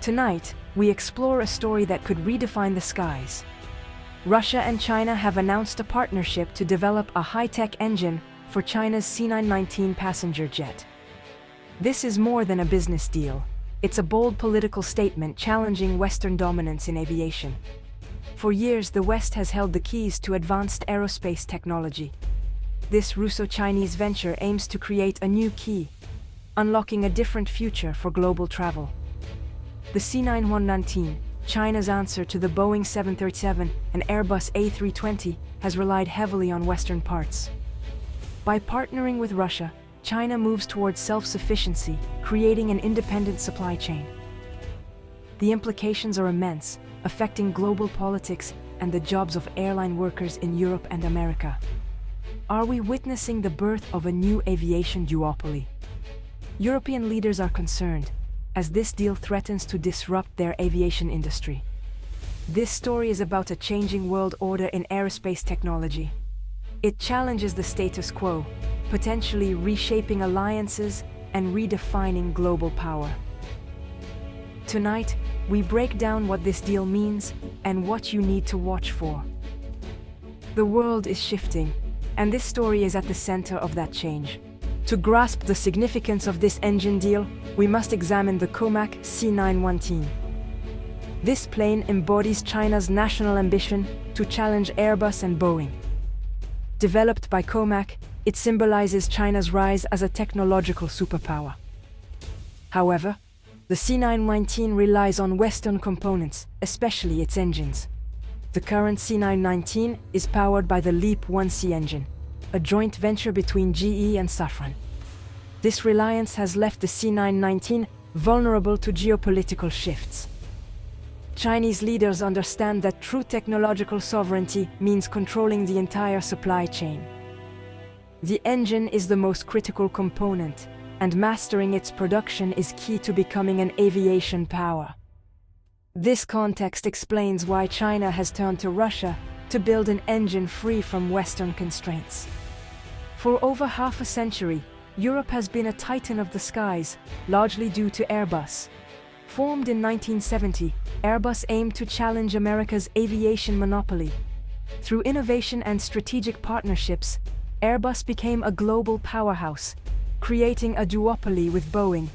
Tonight, we explore a story that could redefine the skies. Russia and China have announced a partnership to develop a high-tech engine for China's C919 passenger jet. This is more than a business deal. It's a bold political statement challenging Western dominance in aviation. For years, the West has held the keys to advanced aerospace technology. This Russo-Chinese venture aims to create a new key, unlocking a different future for global travel. The C919, China's answer to the Boeing 737 and Airbus A320, has relied heavily on Western parts. By partnering with Russia, China moves towards self-sufficiency, creating an independent supply chain. The implications are immense, affecting global politics and the jobs of airline workers in Europe and America. Are we witnessing the birth of a new aviation duopoly? European leaders are concerned, as this deal threatens to disrupt their aviation industry. This story is about a changing world order in aerospace technology. It challenges the status quo, potentially reshaping alliances and redefining global power. Tonight, we break down what this deal means and what you need to watch for. The world is shifting, and this story is at the center of that change. To grasp the significance of this engine deal, we must examine the Comac C919. This plane embodies China's national ambition to challenge Airbus and Boeing. Developed by Comac, it symbolizes China's rise as a technological superpower. However, the C919 relies on Western components, especially its engines. The current C919 is powered by the LEAP-1C engine, a joint venture between GE and Safran. This reliance has left the C919 vulnerable to geopolitical shifts. Chinese leaders understand that true technological sovereignty means controlling the entire supply chain. The engine is the most critical component, and mastering its production is key to becoming an aviation power. This context explains why China has turned to Russia to build an engine free from Western constraints. For over half a century, Europe has been a titan of the skies, largely due to Airbus. Formed in 1970, Airbus aimed to challenge America's aviation monopoly. Through innovation and strategic partnerships, Airbus became a global powerhouse, creating a duopoly with Boeing.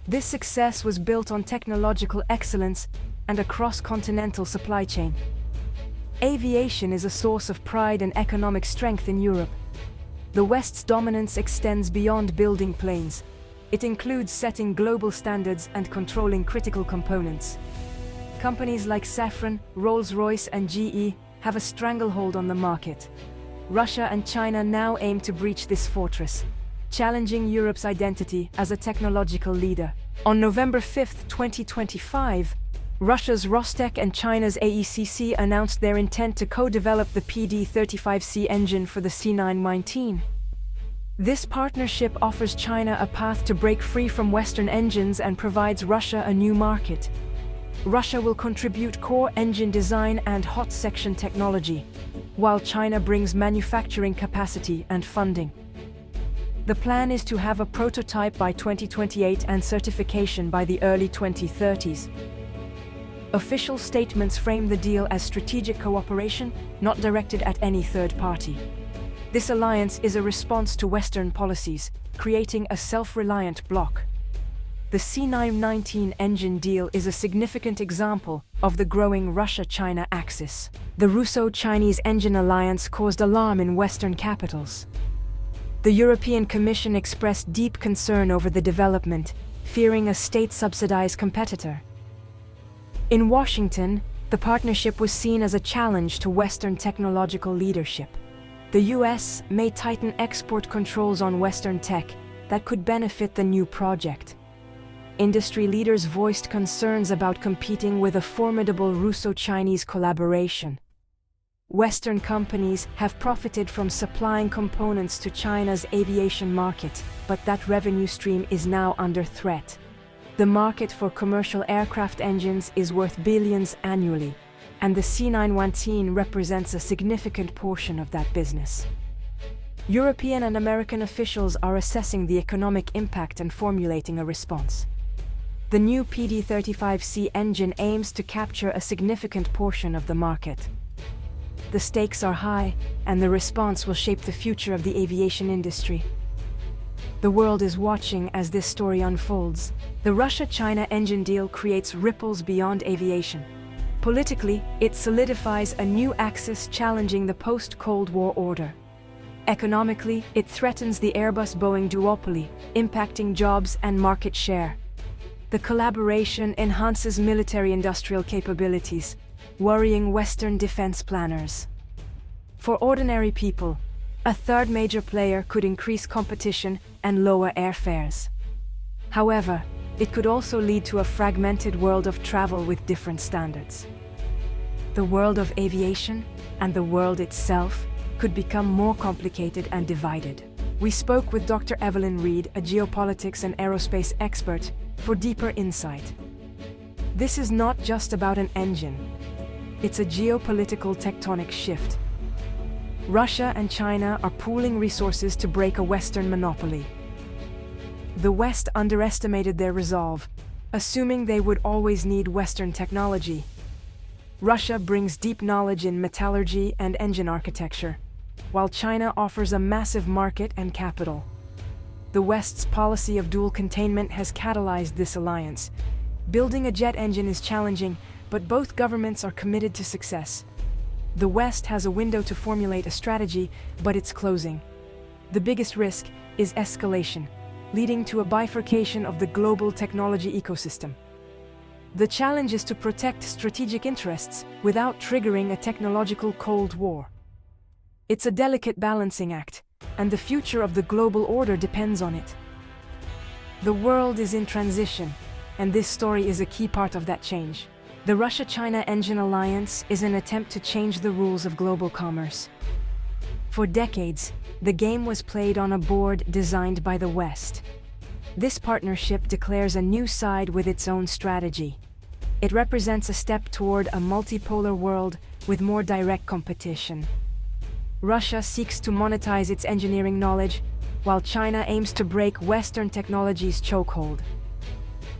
This success was built on technological excellence and a cross-continental supply chain. Aviation is a source of pride and economic strength in Europe. The West's dominance extends beyond building planes. It includes setting global standards and controlling critical components. Companies like Safran, Rolls-Royce, and GE have a stranglehold on the market. Russia and China now aim to breach this fortress, challenging Europe's identity as a technological leader. On November 5, 2025, Russia's Rostec and China's AECC announced their intent to co-develop the PD-35C engine for the C919. This partnership offers China a path to break free from Western engines and provides Russia a new market. Russia will contribute core engine design and hot section technology, while China brings manufacturing capacity and funding. The plan is to have a prototype by 2028 and certification by the early 2030s. Official statements frame the deal as strategic cooperation, not directed at any third party. This alliance is a response to Western policies, creating a self-reliant bloc. The C919 engine deal is a significant example of the growing Russia-China axis. The Russo-Chinese engine alliance caused alarm in Western capitals. The European Commission expressed deep concern over the development, fearing a state-subsidized competitor. In Washington, the partnership was seen as a challenge to Western technological leadership. The US may tighten export controls on Western tech that could benefit the new project. Industry leaders voiced concerns about competing with a formidable Russo-Chinese collaboration. Western companies have profited from supplying components to China's aviation market, but that revenue stream is now under threat. The market for commercial aircraft engines is worth billions annually, and the C919 represents a significant portion of that business. European and American officials are assessing the economic impact and formulating a response. The new PD-35C engine aims to capture a significant portion of the market. The stakes are high, and the response will shape the future of the aviation industry. The world is watching as this story unfolds. The Russia-China engine deal creates ripples beyond aviation. Politically, it solidifies a new axis challenging the post-Cold War order. Economically, it threatens the Airbus-Boeing duopoly, impacting jobs and market share. The collaboration enhances military-industrial capabilities, worrying Western defense planners. For ordinary people, a third major player could increase competition and lower airfares. However, it could also lead to a fragmented world of travel with different standards. The world of aviation and the world itself could become more complicated and divided. We spoke with Dr. Evelyn Reed, a geopolitics and aerospace expert, for deeper insight. This is not just about an engine. It's a geopolitical tectonic shift. Russia and China are pooling resources to break a Western monopoly. The West underestimated their resolve, assuming they would always need Western technology. Russia brings deep knowledge in metallurgy and engine architecture, while China offers a massive market and capital. The West's policy of dual containment has catalyzed this alliance. Building a jet engine is challenging, but both governments are committed to success. The West has a window to formulate a strategy, but it's closing. The biggest risk is escalation, leading to a bifurcation of the global technology ecosystem. The challenge is to protect strategic interests without triggering a technological Cold War. It's a delicate balancing act, and the future of the global order depends on it. The world is in transition, and this story is a key part of that change. The Russia-China Engine Alliance is an attempt to change the rules of global commerce. For decades, the game was played on a board designed by the West. This partnership declares a new side with its own strategy. It represents a step toward a multipolar world with more direct competition. Russia seeks to monetize its engineering knowledge, while China aims to break Western technology's chokehold.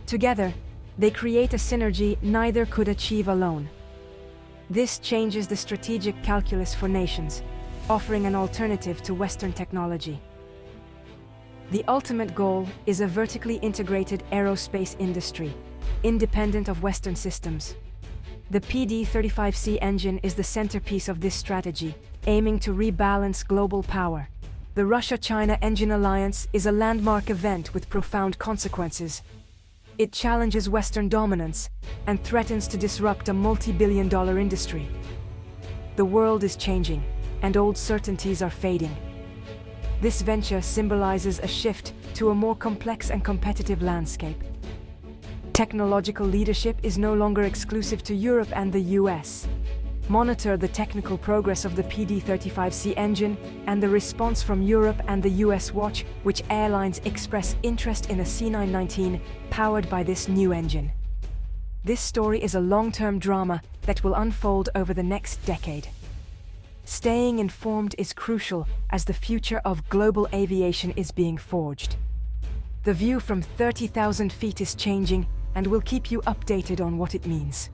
Together, they create a synergy neither could achieve alone. This changes the strategic calculus for nations, offering an alternative to Western technology. The ultimate goal is a vertically integrated aerospace industry, independent of Western systems. The PD-35C engine is the centerpiece of this strategy, aiming to rebalance global power. The Russia-China Engine Alliance is a landmark event with profound consequences. It challenges Western dominance and threatens to disrupt a multi-billion-dollar industry. The world is changing, and old certainties are fading. This venture symbolizes a shift to a more complex and competitive landscape. Technological leadership is no longer exclusive to Europe and the US. Monitor the technical progress of the PD-35C engine and the response from Europe and the US. Watch which airlines express interest in a C919 powered by this new engine. This story is a long-term drama that will unfold over the next decade. Staying informed is crucial as the future of global aviation is being forged. The view from 30,000 feet is changing, and we'll keep you updated on what it means.